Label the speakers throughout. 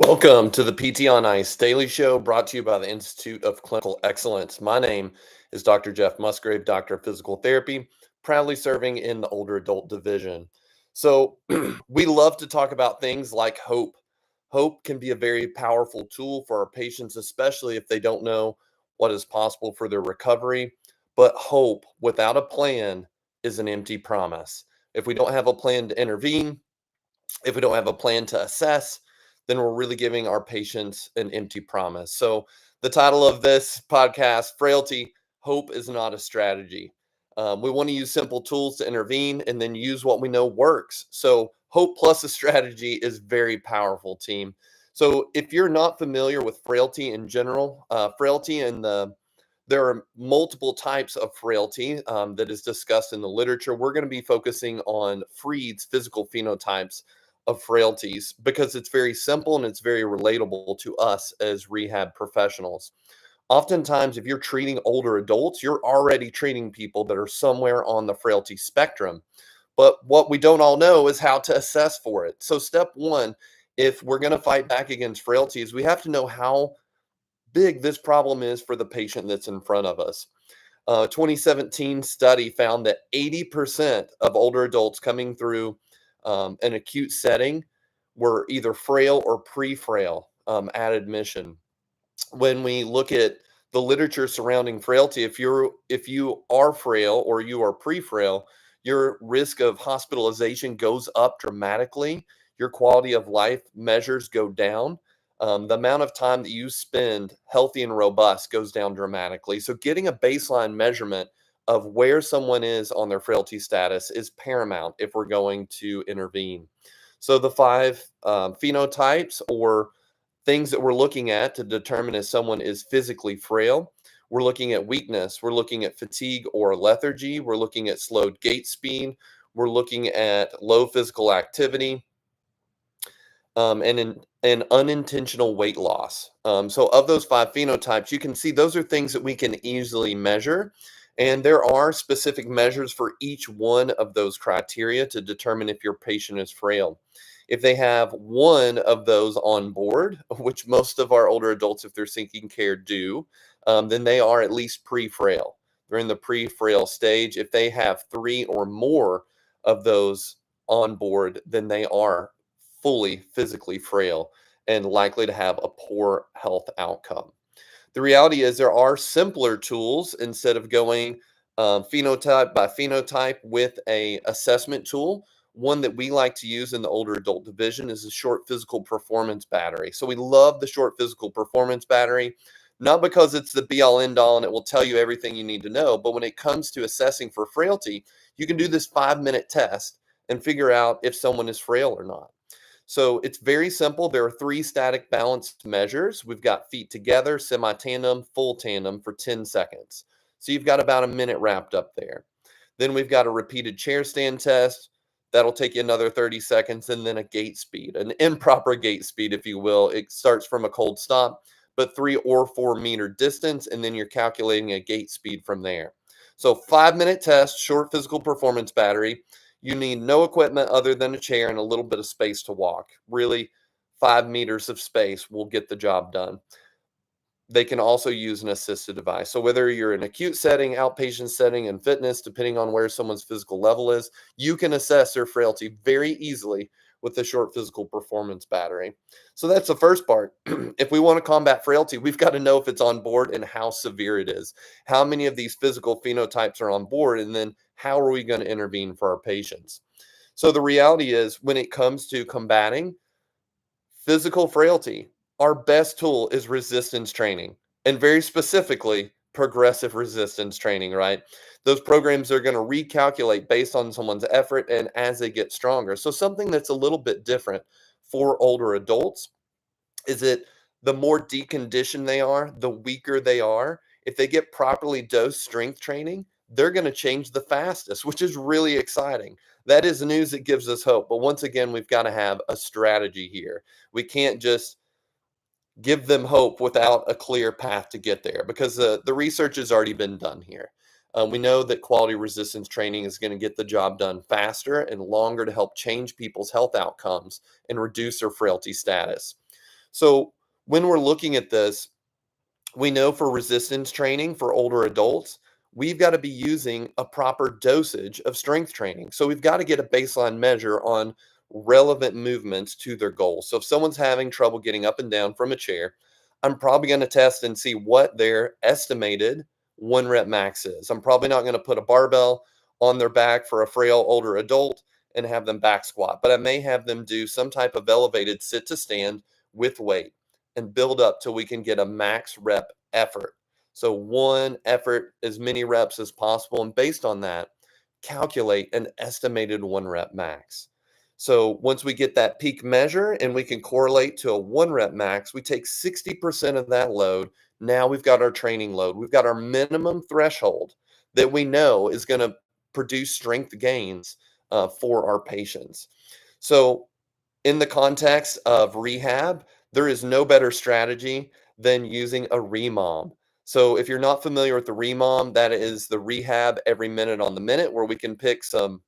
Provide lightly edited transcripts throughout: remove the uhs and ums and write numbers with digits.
Speaker 1: Welcome to the PT on Ice Daily Show brought to you by the Institute of Clinical Excellence. My name is Dr. Jeff Musgrave, Doctor of Physical Therapy, proudly serving in the older adult division. So, we love to talk about things like hope. Hope can be a very powerful tool for our patients, especially if they don't know what is possible for their recovery. But hope without a plan is an empty promise. If we don't have a plan to intervene, if we don't have a plan to assess, then we're really giving our patients an empty promise. So, the title of this podcast, Frailty, Hope is Not a Strategy. We want to use simple tools to intervene and then use what we know works. So, hope plus a strategy is very powerful, team. So, if you're not familiar with frailty in general, frailty and there are multiple types of frailty that is discussed in the literature. We're going to be focusing on Freed's physical phenotypes of frailties because it's very simple and it's very relatable to us as rehab professionals. Oftentimes, if you're treating older adults, you're already treating people that are somewhere on the frailty spectrum. But what we don't all know is how to assess for it. So, step one, if we're going to fight back against frailty, is we have to know how big this problem is for the patient that's in front of us. 2017 study found that 80% of older adults coming through an acute setting were either frail or pre-frail at admission. When we look at the literature surrounding frailty, if you are frail or you are pre-frail, your risk of hospitalization goes up dramatically. Your quality of life measures go down. The amount of time that you spend healthy and robust goes down dramatically. So getting a baseline measurement of where someone is on their frailty status is paramount if we're going to intervene. So the five phenotypes or things that we're looking at to determine if someone is physically frail. We're looking at weakness. We're looking at fatigue or lethargy. We're looking at slowed gait speed. We're looking at low physical activity and unintentional weight loss. So of those five phenotypes, you can see those are things that we can easily measure. And there are specific measures for each one of those criteria to determine if your patient is frail. If they have one of those on board, which most of our older adults, if they're seeking care, do, then they are at least pre-frail. They're in the pre-frail stage. If they have three or more of those on board, then they are fully physically frail and likely to have a poor health outcome. The reality is there are simpler tools instead of going phenotype by phenotype with a assessment tool. One that we like to use in the older adult division is a short physical performance battery. So we love the short physical performance battery, not because it's the be all end all and it will tell you everything you need to know, but when it comes to assessing for frailty, you can do this 5-minute test and figure out if someone is frail or not. So it's very simple. There are three static balance measures. We've got feet together, semi-tandem, full tandem for 10 seconds. So you've got about a minute wrapped up there. Then we've got a repeated chair stand test. That'll take you another 30 seconds, and then a gait speed, an improper gait speed, if you will. It starts from a cold stop, but 3 or 4 meter distance, and then you're calculating a gait speed from there. So 5-minute test, short physical performance battery. You need no equipment other than a chair and a little bit of space to walk. Really, 5 meters of space will get the job done. They can also use an assisted device. So whether you're in acute setting, outpatient setting, and fitness, depending on where someone's physical level is, you can assess their frailty very easily with the short physical performance battery. So that's the first part. If we want to combat frailty, we've got to know if it's on board and how severe it is. How many of these physical phenotypes are on board, and then how are we going to intervene for our patients? So the reality is, when it comes to combating physical frailty, our best tool is resistance training, and very specifically, progressive resistance training, right? Those programs are going to recalculate based on someone's effort and as they get stronger. So, something that's a little bit different for older adults is that the more deconditioned they are, the weaker they are. If they get properly dosed strength training, they're going to change the fastest, which is really exciting. That is news that gives us hope. But once again, we've got to have a strategy here. We can't just give them hope without a clear path to get there because the research has already been done here. We know that quality resistance training is going to get the job done faster and longer to help change people's health outcomes and reduce their frailty status. So when we're looking at this, we know for resistance training for older adults, we've got to be using a proper dosage of strength training. So we've got to get a baseline measure on relevant movements to their goals. So if someone's having trouble getting up and down from a chair, I'm probably going to test and see what their estimated 1 rep max is. I'm probably not going to put a barbell on their back for a frail older adult and have them back squat, but I may have them do some type of elevated sit to stand with weight and build up till we can get a max rep effort. So one effort, as many reps as possible. And based on that, calculate an estimated 1 rep max. So once we get that peak measure and we can correlate to a 1 rep max, we take 60% of that load. Now we've got our training load. We've got our minimum threshold that we know is going to produce strength gains for our patients. So in the context of rehab, there is no better strategy than using a remom. So if you're not familiar with the remom, that is the rehab every minute on the minute, where we can pick a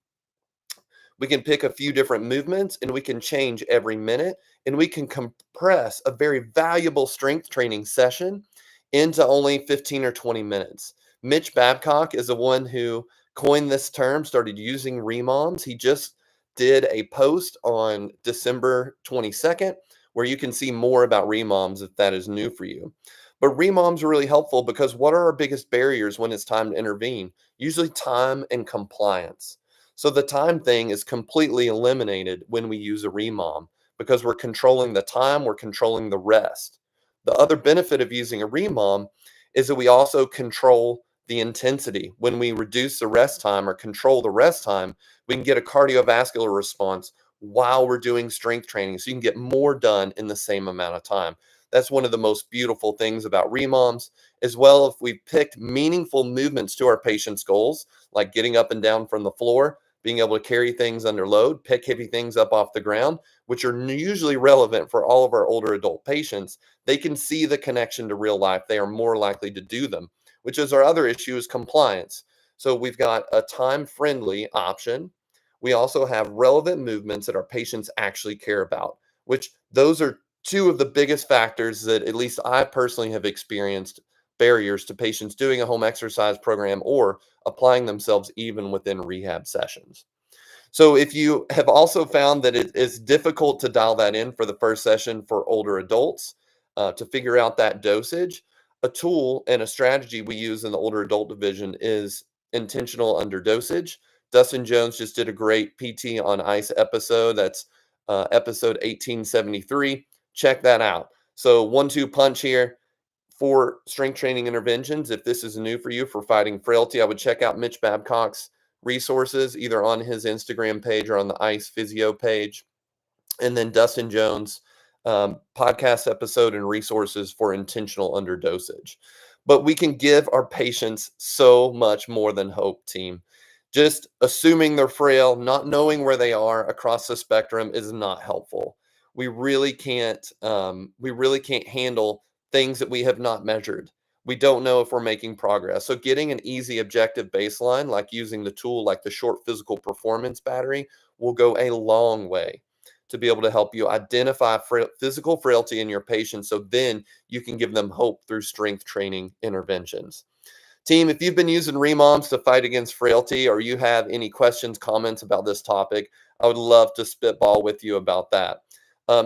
Speaker 1: few different movements and we can change every minute, and we can compress a very valuable strength training session into only 15 or 20 minutes. Mitch Babcock is the one who coined this term, started using remoms. He just did a post on December 22nd where you can see more about remoms if that is new for you. But remoms are really helpful because what are our biggest barriers when it's time to intervene? Usually time and compliance. So the time thing is completely eliminated when we use a remom because we're controlling the time, we're controlling the rest. The other benefit of using a remom is that we also control the intensity. When we reduce the rest time or control the rest time, we can get a cardiovascular response while we're doing strength training. So you can get more done in the same amount of time. That's one of the most beautiful things about remoms. As well, if we've picked meaningful movements to our patients' goals, like getting up and down from the floor, being able to carry things under load, pick heavy things up off the ground, which are usually relevant for all of our older adult patients, they can see the connection to real life. They are more likely to do them, which is our other issue is compliance. So we've got a time-friendly option. We also have relevant movements that our patients actually care about, which those are two of the biggest factors that at least I personally have experienced barriers to patients doing a home exercise program or applying themselves even within rehab sessions. So if you have also found that it is difficult to dial that in for the first session for older adults, to figure out that dosage, a tool and a strategy we use in the older adult division is intentional underdosage. Dustin Jones just did a great PT on Ice episode. That's episode 1873. Check that out. So 1-2 punch here for strength training interventions. If this is new for you for fighting frailty, I would check out Mitch Babcock's resources either on his Instagram page or on the ICE Physio page. And then Dustin Jones' podcast episode and resources for intentional underdosage. But we can give our patients so much more than hope, team. Just assuming they're frail, not knowing where they are across the spectrum is not helpful. We really can't handle things that we have not measured. We don't know if we're making progress. So getting an easy objective baseline, like using the tool like the short physical performance battery, will go a long way to be able to help you identify physical frailty in your patients so then you can give them hope through strength training interventions. Team, if you've been using remoms to fight against frailty or you have any questions, comments about this topic, I would love to spitball with you about that.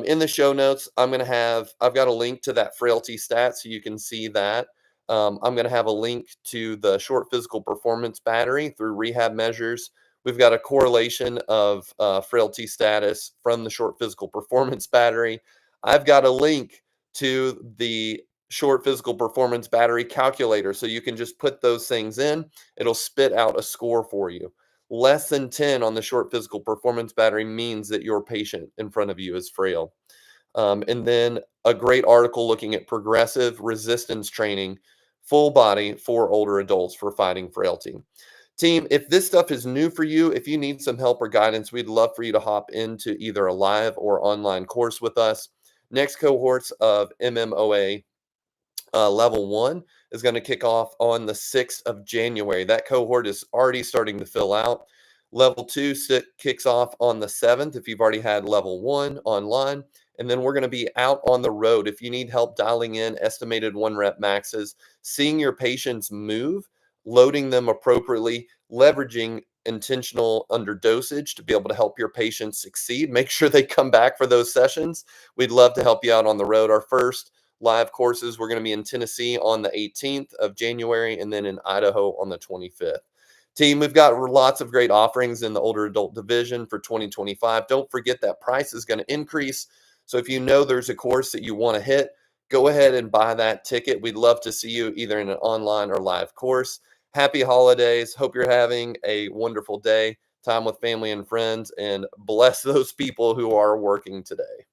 Speaker 1: In the show notes, I've got a link to that frailty stat so you can see that. I'm going to have a link to the short physical performance battery through rehab measures. We've got a correlation of frailty status from the short physical performance battery. I've got a link to the short physical performance battery calculator. So you can just put those things in. It'll spit out a score for you. Less than 10 on the short physical performance battery means that your patient in front of you is frail. And then a great article looking at progressive resistance training, full body for older adults for fighting frailty. Team, if this stuff is new for you, if you need some help or guidance, we'd love for you to hop into either a live or online course with us. Next cohorts of MMOA level 1 is going to kick off on the 6th of January. That cohort is already starting to fill out. Level 2 kicks off on the 7th if you've already had level 1 online. And then we're going to be out on the road. If you need help dialing in estimated 1 rep maxes, seeing your patients move, loading them appropriately, leveraging intentional underdosage to be able to help your patients succeed, make sure they come back for those sessions. We'd love to help you out on the road. Our first live courses, we're going to be in Tennessee on the 18th of January and then in Idaho on the 25th. Team, we've got lots of great offerings in the older adult division for 2025. Don't forget that price is going to increase. So if you know there's a course that you want to hit, go ahead and buy that ticket. We'd love to see you either in an online or live course. Happy holidays. Hope you're having a wonderful day, time with family and friends, and bless those people who are working today.